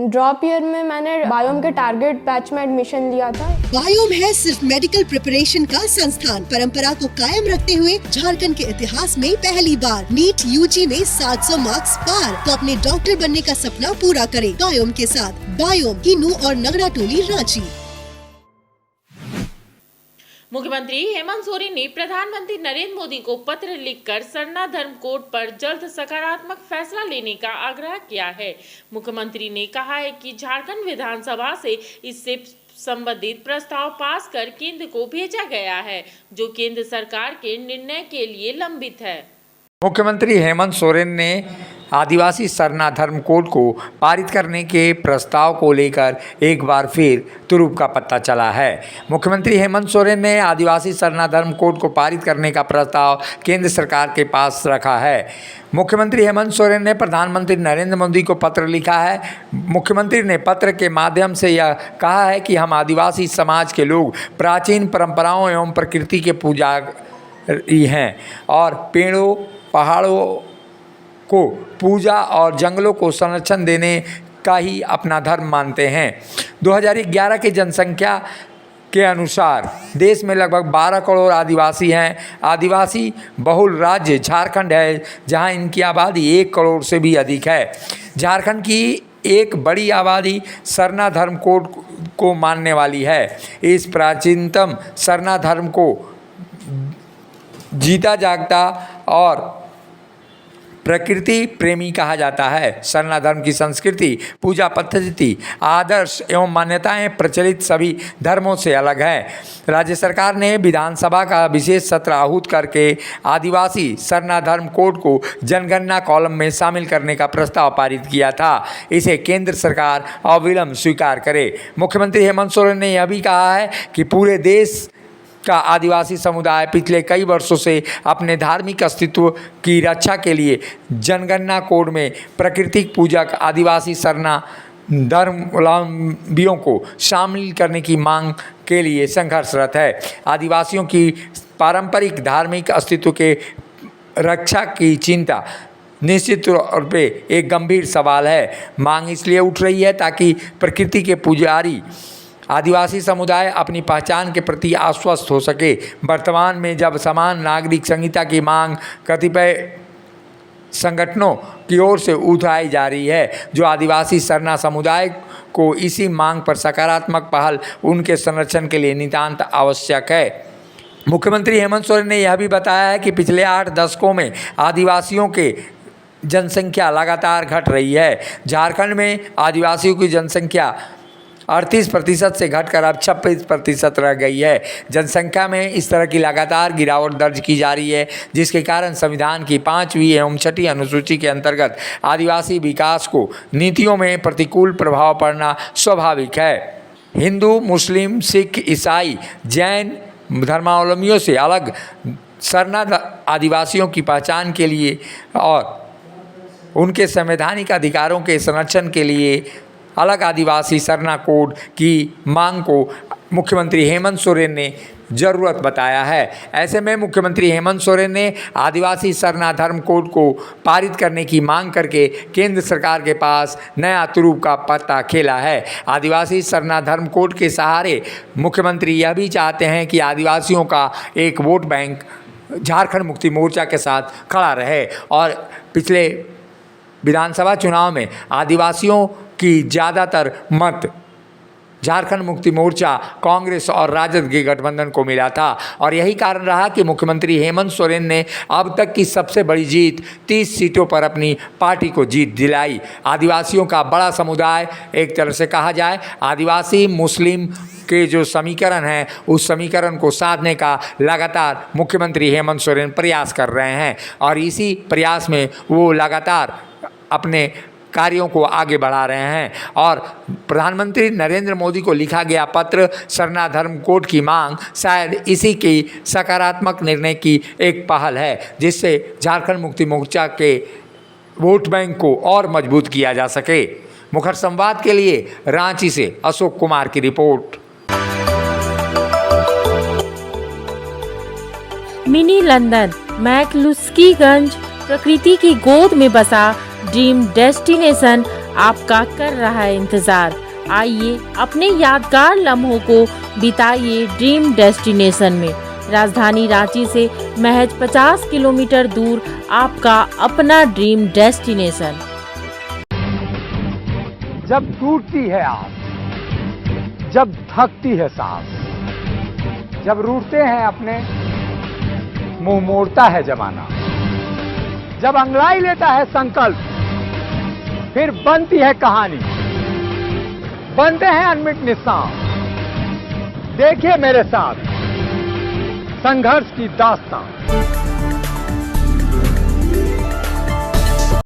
Drop year में मैंने biome के टारगेट बैच में एडमिशन लिया था। बायोम है सिर्फ मेडिकल प्रिपरेशन का संस्थान। परंपरा को कायम रखते हुए झारखंड के इतिहास में पहली बार नीट यूजी में 700 मार्क्स पार। तो अपने डॉक्टर बनने का सपना पूरा करें बायोम के साथ। बायोम किन्नू और नगरा टोली रांची। मुख्यमंत्री हेमंत सोरेन ने प्रधानमंत्री नरेंद्र मोदी को पत्र लिखकर सरना धर्म कोड पर जल्द सकारात्मक फैसला लेने का आग्रह किया है। मुख्यमंत्री ने कहा है कि झारखंड विधानसभा से इससे संबंधित प्रस्ताव पास कर केंद्र को भेजा गया है, जो केंद्र सरकार के निर्णय के लिए लंबित है। मुख्यमंत्री हेमंत सोरेन ने आदिवासी सरना धर्म कोड को पारित करने के प्रस्ताव को लेकर एक बार फिर तुरुप का पत्ता चला है। मुख्यमंत्री हेमंत सोरेन ने आदिवासी सरना धर्म कोड को पारित करने का प्रस्ताव केंद्र सरकार के पास रखा है। मुख्यमंत्री हेमंत सोरेन ने प्रधानमंत्री नरेंद्र मोदी को पत्र लिखा है। मुख्यमंत्री ने पत्र के माध्यम से यह कहा है कि हम आदिवासी समाज के लोग प्राचीन परंपराओं एवं प्रकृति के पुजारी हैं और पेड़ों पहाड़ों को पूजा और जंगलों को संरक्षण देने का ही अपना धर्म मानते हैं। 2011 की जनसंख्या के अनुसार देश में लगभग 12 करोड़ आदिवासी हैं। आदिवासी बहुल राज्य झारखंड है, जहां इनकी आबादी 1 करोड़ से भी अधिक है। झारखंड की एक बड़ी आबादी सरना धर्म कोड को मानने वाली है। इस प्राचीनतम सरना धर्म को जीता जागता और प्रकृति प्रेमी कहा जाता है। सरना धर्म की संस्कृति, पूजा पद्धति, आदर्श एवं मान्यताएं प्रचलित सभी धर्मों से अलग है। राज्य सरकार ने विधानसभा का विशेष सत्र आहूत करके आदिवासी सरना धर्म कोड को जनगणना कॉलम में शामिल करने का प्रस्ताव पारित किया था। इसे केंद्र सरकार अविलंब स्वीकार करे। मुख्यमंत्री हेमंत सोरेन ने यह भी कहा है कि पूरे देश का आदिवासी समुदाय पिछले कई वर्षों से अपने धार्मिक अस्तित्व की रक्षा के लिए जनगणना कोड में प्राकृतिक पूजक आदिवासी सरना धर्मावलंबियों को शामिल करने की मांग के लिए संघर्षरत है। आदिवासियों की पारंपरिक धार्मिक अस्तित्व के रक्षा की चिंता निश्चित तौर पे एक गंभीर सवाल है। मांग इसलिए उठ रही है ताकि प्रकृति के पुजारी आदिवासी समुदाय अपनी पहचान के प्रति आश्वस्त हो सके। वर्तमान में जब समान नागरिक संहिता की मांग कतिपय संगठनों की ओर से उठाई जा रही है, जो आदिवासी सरना समुदाय को इसी मांग पर सकारात्मक पहल उनके संरक्षण के लिए नितांत आवश्यक है। मुख्यमंत्री हेमंत सोरेन ने यह भी बताया है कि पिछले 8 दशकों में आदिवासियों के जनसंख्या लगातार घट रही है। झारखंड में आदिवासियों की जनसंख्या 38% से घटकर अब 26% रह गई है। जनसंख्या में इस तरह की लगातार गिरावट दर्ज की जा रही है, जिसके कारण संविधान की 5वीं एवं 6ठी अनुसूची के अंतर्गत आदिवासी विकास को नीतियों में प्रतिकूल प्रभाव पड़ना स्वाभाविक है। हिंदू, मुस्लिम, सिख, ईसाई, जैन धर्मावलंबियों से अलग सरना आदिवासियों की पहचान के लिए और उनके संवैधानिक अधिकारों के संरक्षण के लिए अलग आदिवासी सरना कोड की मांग को मुख्यमंत्री हेमंत सोरेन ने ज़रूरत बताया है। ऐसे में मुख्यमंत्री हेमंत सोरेन ने आदिवासी सरना धर्म कोड को पारित करने की मांग करके केंद्र सरकार के पास नया तुरुप का पत्ता खेला है। आदिवासी सरना धर्म कोड के सहारे मुख्यमंत्री यह भी चाहते हैं कि आदिवासियों का एक वोट बैंक झारखंड मुक्ति मोर्चा के साथ खड़ा रहे और पिछले विधानसभा चुनाव में आदिवासियों की ज़्यादातर मत झारखंड मुक्ति मोर्चा, कांग्रेस और राजद के गठबंधन को मिला था और यही कारण रहा कि मुख्यमंत्री हेमंत सोरेन ने अब तक की सबसे बड़ी जीत 30 सीटों पर अपनी पार्टी को जीत दिलाई। आदिवासियों का बड़ा समुदाय, एक तरह से कहा जाए आदिवासी मुस्लिम के जो समीकरण है, उस समीकरण को साधने का लगातार मुख्यमंत्री हेमंत सोरेन प्रयास कर रहे हैं और इसी प्रयास में वो लगातार अपने कार्यों को आगे बढ़ा रहे हैं और प्रधानमंत्री नरेंद्र मोदी को लिखा गया पत्र सरना धर्म कोड की मांग शायद इसी की सकारात्मक निर्णय की एक पहल है, जिससे झारखंड मुक्ति मोर्चा के वोट बैंक को और मजबूत किया जा सके। मुखर संवाद के लिए रांची से अशोक कुमार की रिपोर्ट। मिनी लंदन मैक्लुस्कीगंज प्रकृति की गोद में बसा ड्रीम डेस्टिनेशन आपका कर रहा है इंतजार। आइए अपने यादगार लम्हों को बिताइए ड्रीम डेस्टिनेशन में। राजधानी रांची से महज 50 किलोमीटर दूर आपका अपना ड्रीम डेस्टिनेशन। जब टूटती है आस, जब थकती है सांस, जब रूठते हैं अपने, मुंह मोड़ता है जमाना, जब अंगड़ाई लेता है संकल्प, फिर बनती है कहानी, बनते हैं अनमिट निशान। देखिए मेरे साथ संघर्ष की दास्तां।